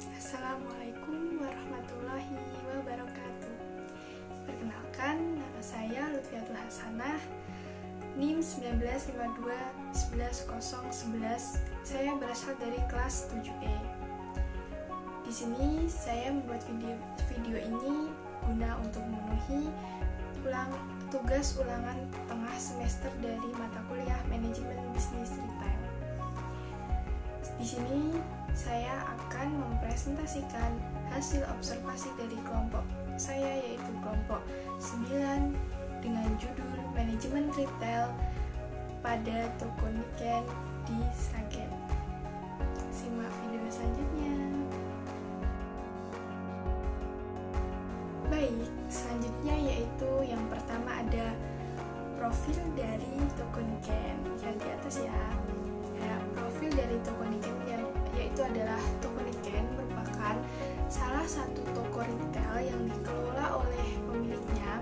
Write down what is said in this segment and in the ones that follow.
Assalamualaikum warahmatullahi wabarakatuh. Perkenalkan, nama saya Lutfiatul Hasanah, NIM 1952 11011. Saya berasal dari kelas 7E. Di sini saya membuat video ini guna untuk memenuhi tugas ulangan tengah semester dari mata kuliah Manajemen Bisnis Retail. Di sini saya akan mempresentasikan hasil observasi dari kelompok saya, yaitu kelompok 9 dengan judul Manajemen Retail pada toko Niken di Sragen. Simak video selanjutnya. Baik, selanjutnya yaitu yang pertama ada profil dari toko Niken yang di atas ya. Profil dari toko Niken yaitu adalah toko Niken merupakan salah satu toko retail yang dikelola oleh pemiliknya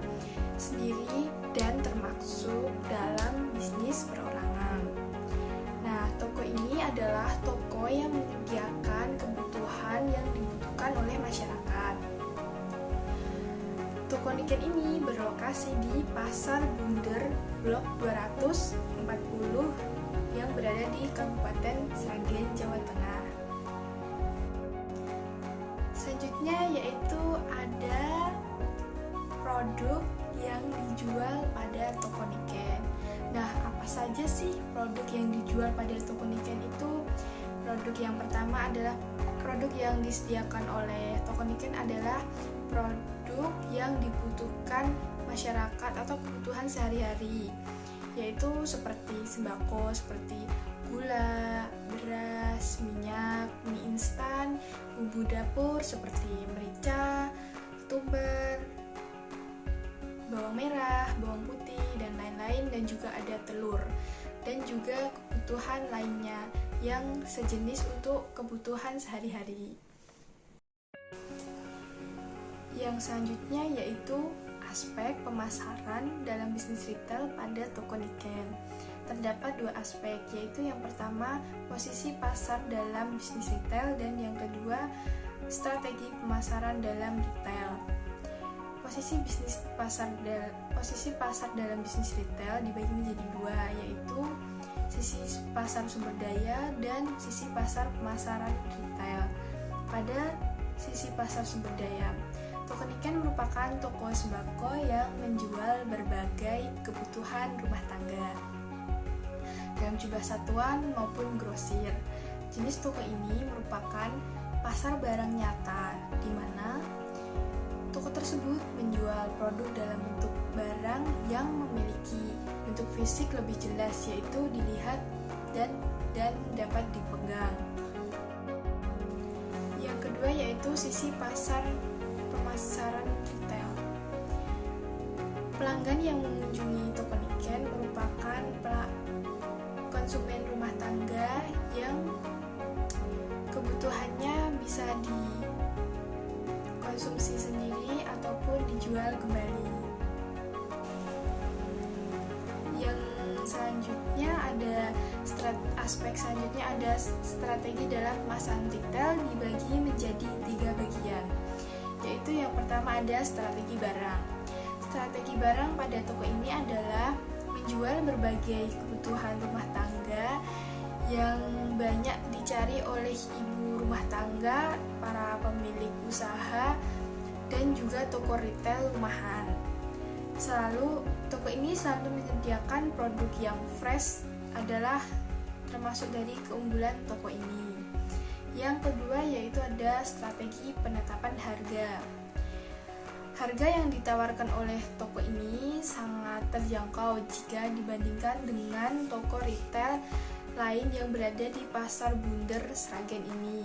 sendiri dan termasuk dalam bisnis perorangan. Nah, toko ini adalah toko yang menyediakan kebutuhan yang dibutuhkan oleh masyarakat. Toko Niken ini berlokasi di Pasar Bunder Blok 240 yang berada di Kabupaten Sragen, Jawa Tengah. Selanjutnya yaitu ada produk yang dijual pada toko Niken. Nah, apa saja sih produk yang dijual pada toko Niken itu? Produk yang pertama adalah produk yang disediakan oleh toko Niken adalah produk yang dibutuhkan masyarakat atau kebutuhan sehari-hari, yaitu seperti sembako, seperti gula, beras, minyak, mie instan, bumbu dapur seperti merica, ketumbar, bawang merah, bawang putih, dan lain-lain, dan juga ada telur, dan juga kebutuhan lainnya yang sejenis untuk kebutuhan sehari-hari. Yang selanjutnya yaitu aspek pemasaran dalam bisnis retail pada toko Niken. Terdapat dua aspek, yaitu yang pertama posisi pasar dalam bisnis retail dan yang kedua strategi pemasaran dalam retail. Posisi pasar dalam bisnis retail dibagi menjadi dua, yaitu sisi pasar sumber daya dan sisi pasar pemasaran retail. Pada sisi pasar sumber daya, toko Niken merupakan toko sembako yang menjual berbagai kebutuhan rumah tangga dalam jumlah satuan maupun grosir. Jenis toko ini merupakan pasar barang nyata, di mana toko tersebut menjual produk dalam bentuk barang yang memiliki bentuk fisik lebih jelas, yaitu dilihat dan dapat dipegang. Yang kedua yaitu sisi pasar pemasaran retail. Pelanggan yang mengunjungi toko Niken merupakan konsumen rumah tangga yang kebutuhannya bisa dikonsumsi sendiri ataupun dijual kembali. Yang selanjutnya ada aspek selanjutnya ada strategi dalam pemasaran retail dibagi menjadi 3 bagian. Yaitu yang pertama ada strategi barang. Strategi barang pada toko ini adalah menjual berbagai kebutuhan rumah tangga yang banyak dicari oleh ibu rumah tangga, para pemilik usaha, dan juga toko retail rumahan. Toko ini selalu menyediakan produk yang fresh, adalah termasuk dari keunggulan toko ini. Yang kedua yaitu ada strategi penetapan harga. Harga yang ditawarkan oleh toko ini sangat terjangkau jika dibandingkan dengan toko retail lain yang berada di Pasar Bunder Sragen ini.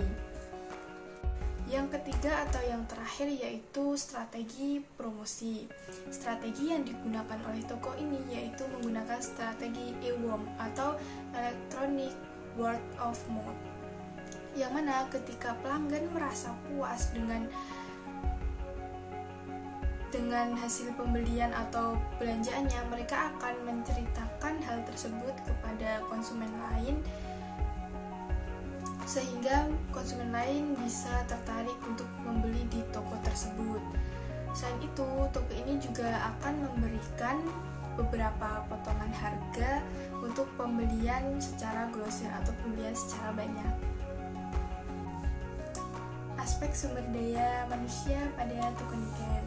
Yang ketiga atau yang terakhir yaitu strategi promosi. Strategi yang digunakan oleh toko ini yaitu menggunakan strategi EWOM atau Electronic Word of Mouth, yang mana ketika pelanggan merasa puas dengan hasil pembelian atau belanjaannya, mereka akan menceritakan hal tersebut kepada konsumen lain sehingga konsumen lain bisa tertarik untuk membeli di toko tersebut. Selain itu, toko ini juga akan memberikan beberapa potongan harga untuk pembelian secara grosir atau pembelian secara banyak. Aspek sumber daya manusia pada toko niken.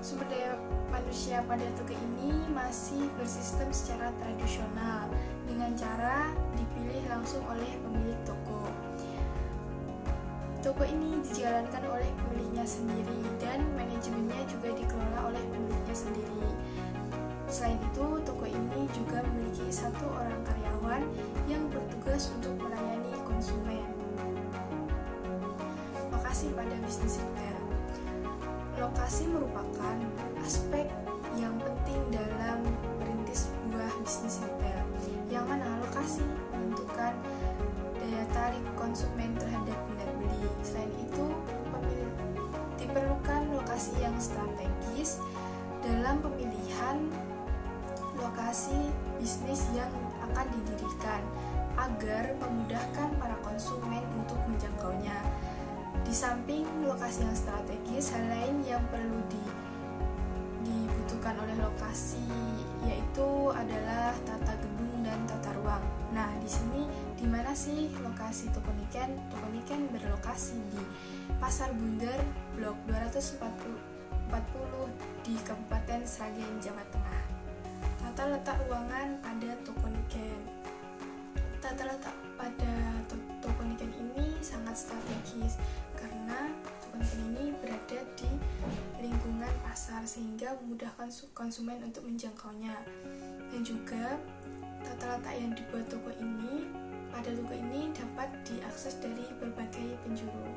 Sumber daya manusia pada toko ini masih bersistem secara tradisional dengan cara dipilih langsung oleh pemilik toko. Toko ini dijalankan oleh pemiliknya sendiri dan manajemennya juga dikelola oleh pemiliknya sendiri. Selain itu, toko ini juga memiliki 1 orang karyawan yang bertugas untuk melayani konsumen. Lokasi pada bisnis retail. Lokasi merupakan aspek yang penting dalam merintis sebuah bisnis retail, yang mana lokasi menentukan daya tarik konsumen terhadap minat beli. Selain itu, diperlukan lokasi yang strategis dalam pemilihan lokasi bisnis yang akan didirikan agar memudahkan para konsumen untuk menjangkaunya. Di samping lokasi yang strategis, hal lain yang perlu dibutuhkan oleh lokasi yaitu adalah tata gedung dan tata ruang. Nah, di sini di mana sih lokasi toko niken? Toko niken berlokasi di Pasar Bunder, Blok 240 di Kabupaten Sragen, Jawa Tengah. Tata letak ruangan pada toko niken. Tata letak pada toko niken ini sangat strategis karena toko niken ini berada di lingkungan pasar sehingga memudahkan konsumen untuk menjangkaunya. Dan juga tata letak yang dibuat pada toko ini dapat diakses dari berbagai penjuru.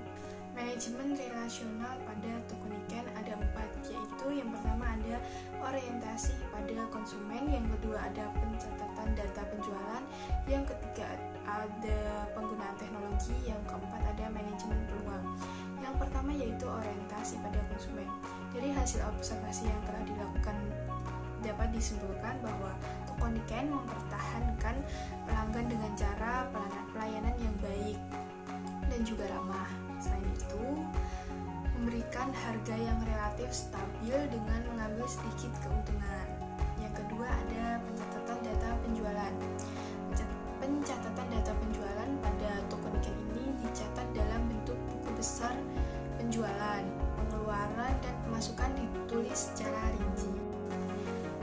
Manajemen relasional pada toko niken ada 4, yaitu yang pertama ada orientasi pada konsumen, yang kedua ada pencatatan data penjualan, yang ketiga ada penggunaan teknologi, yang keempat ada manajemen peluang. Yang pertama yaitu orientasi pada konsumen. Dari hasil observasi yang telah dilakukan dapat disimpulkan bahwa toko niken mempertahankan pelanggan dengan cara pelayanan yang baik dan juga ramah. Selain itu, memberikan harga yang relatif stabil dengan mengambil sedikit keuntungan. Yang kedua ada pencatatan data penjualan. Pencatatan data penjualan pada toko niken ini dicatat dalam bentuk buku besar penjualan, pengeluaran, dan pemasukan ditulis secara rinci.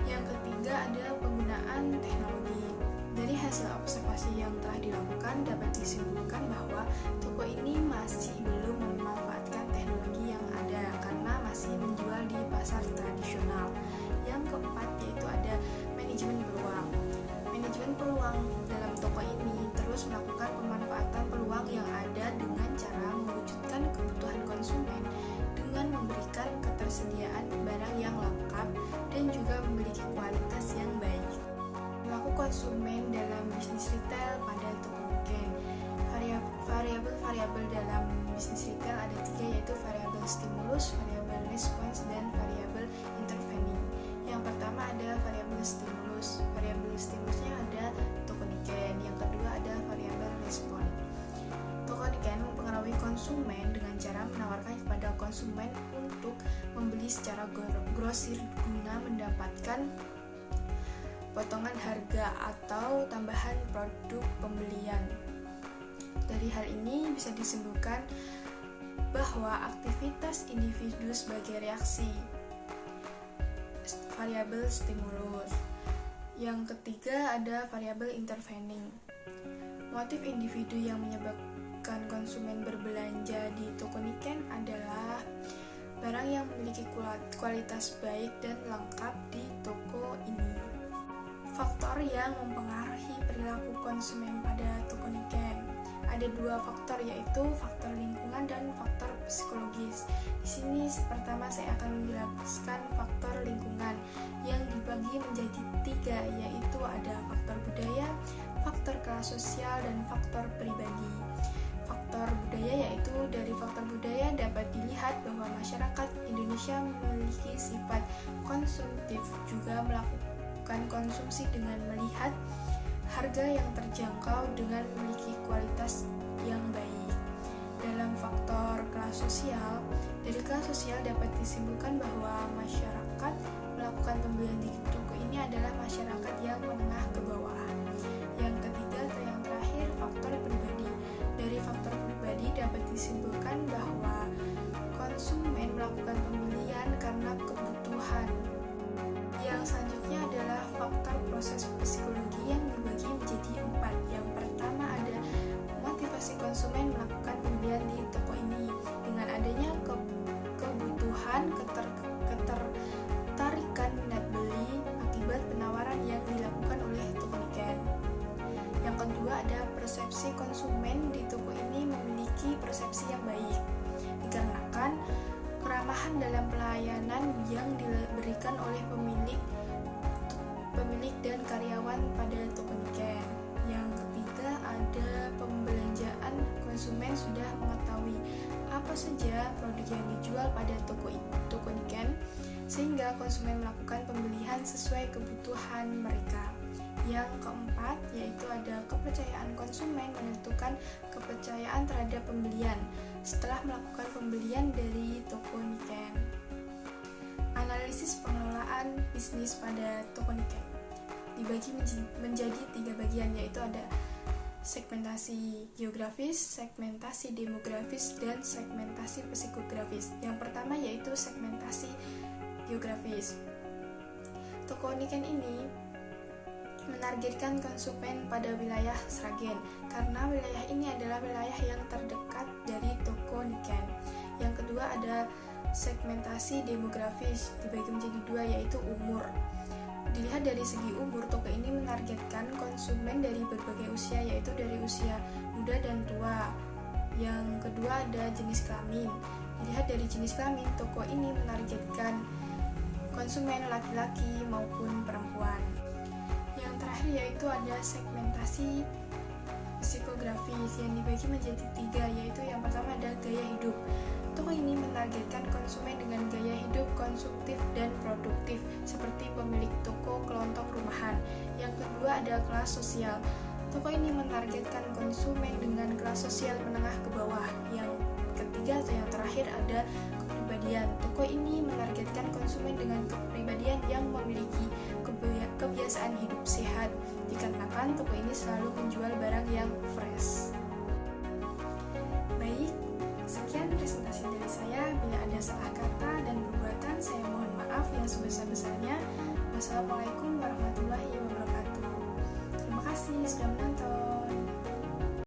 Yang ketiga ada penggunaan teknologi. Dari hasil observasi yang telah dilakukan dapat disimpulkan bahwa toko ini masih belum memanfaatkan teknologi yang ada karena masih menjual di pasar tradisional. Yang keempat yaitu ada manajemen peluang. Manajemen peluang dalam toko ini terus melakukan pemanfaatan peluang yang ada dengan cara mewujudkan kebutuhan konsumen dengan memberikan ketersediaan barang yang lengkap dan juga memiliki kualitas yang baik. Perilaku konsumen dalam bisnis retail pada toko niken. Variabel dalam bisnis retail ada 3, yaitu variabel stimulus, variabel respons, dan variabel intervening. Yang pertama ada variabel stimulus. Variabel stimulusnya ada toko niken. Yang kedua ada variabel respon. Toko niken mempengaruhi konsumen dengan cara menawarkan kepada konsumen untuk membeli secara grosir guna mendapatkan potongan harga atau tambahan produk pembelian. Dari hal ini bisa disimpulkan bahwa aktivitas individu sebagai reaksi variabel stimulus. Yang ketiga ada variabel intervening. Motif individu yang menyebabkan konsumen berbelanja di toko niken adalah barang yang memiliki kualitas baik dan lengkap di toko ini. Faktor yang mempengaruhi perilaku konsumen pada toko niken. Ada 2 faktor, yaitu faktor lingkungan dan faktor psikologis. Di sini pertama saya akan menjelaskan faktor lingkungan yang dibagi menjadi 3, yaitu ada faktor budaya, faktor kelas sosial, dan faktor pribadi. Faktor budaya yaitu dari faktor budaya dapat dilihat bahwa masyarakat Indonesia memiliki sifat konsumtif, juga melakukan konsumsi dengan melihat harga yang terjangkau dengan memiliki kualitas sosial. Dari kelas sosial dapat disimpulkan bahwa masyarakat melakukan pembelian di toko ini adalah masyarakat yang menengah ke bawah. Yang ketiga atau yang terakhir, faktor pribadi. Dari faktor pribadi dapat disimpulkan bahwa konsumen melakukan pembelian karena kebutuhan. Yang selanjutnya adalah faktor proses psikologi yang dibagi menjadi 4. Yang pertama ada motivasi konsumen melakukan pembelian di toko ini. Dengan adanya kebutuhan, ketertarikan minat beli akibat penawaran yang dilakukan oleh toko Niken. Yang kedua ada persepsi konsumen di toko ini memiliki persepsi yang baik dikarenakan keramahan dalam pelayanan yang diberikan oleh pemilik dan karyawan pada toko Niken. Yang ketiga ada pembelanjaan. Konsumen sudah mengetahui apa saja produk yang dijual pada toko Niken, sehingga konsumen melakukan pembelian sesuai kebutuhan mereka. Yang keempat yaitu ada kepercayaan. Konsumen menentukan kepercayaan terhadap pembelian setelah melakukan pembelian dari toko Niken. Analisis pengelolaan bisnis pada toko Niken dibagi menjadi 3 bagian, yaitu ada segmentasi geografis, segmentasi demografis, dan segmentasi psikografis. Yang pertama yaitu segmentasi geografis. Toko Niken ini menargetkan konsumen pada wilayah Sragen karena wilayah ini adalah wilayah yang terdekat dari toko Niken. Yang kedua ada segmentasi demografis dibagi menjadi 2, yaitu umur. Dilihat dari segi umur, toko ini menargetkan konsumen dari berbagai usia, yaitu dari usia muda dan tua. Yang kedua ada jenis kelamin. Dilihat dari jenis kelamin, toko ini menargetkan konsumen laki-laki maupun perempuan. Yang terakhir yaitu ada segmentasi psikografis yang dibagi menjadi 3, yaitu yang pertama ada gaya hidup. Toko ini menargetkan konsumen dengan gaya hidup konsumtif dan produktif seperti pemilik toko kelontong rumahan. Yang kedua ada kelas sosial. Toko ini menargetkan konsumen dengan kelas sosial menengah ke bawah. Yang ketiga atau yang terakhir ada kepribadian. Toko ini menargetkan konsumen dengan kepribadian yang memiliki kebiasaan hidup sehat dikarenakan toko ini selalu menjual barang yang fresh. Baik, sekian presentasi dari saya. Bila ada salah kata dan perbuatan, saya mohon maaf yang sebesar-besarnya. Wassalamualaikum warahmatullahi wabarakatuh. Terima kasih sudah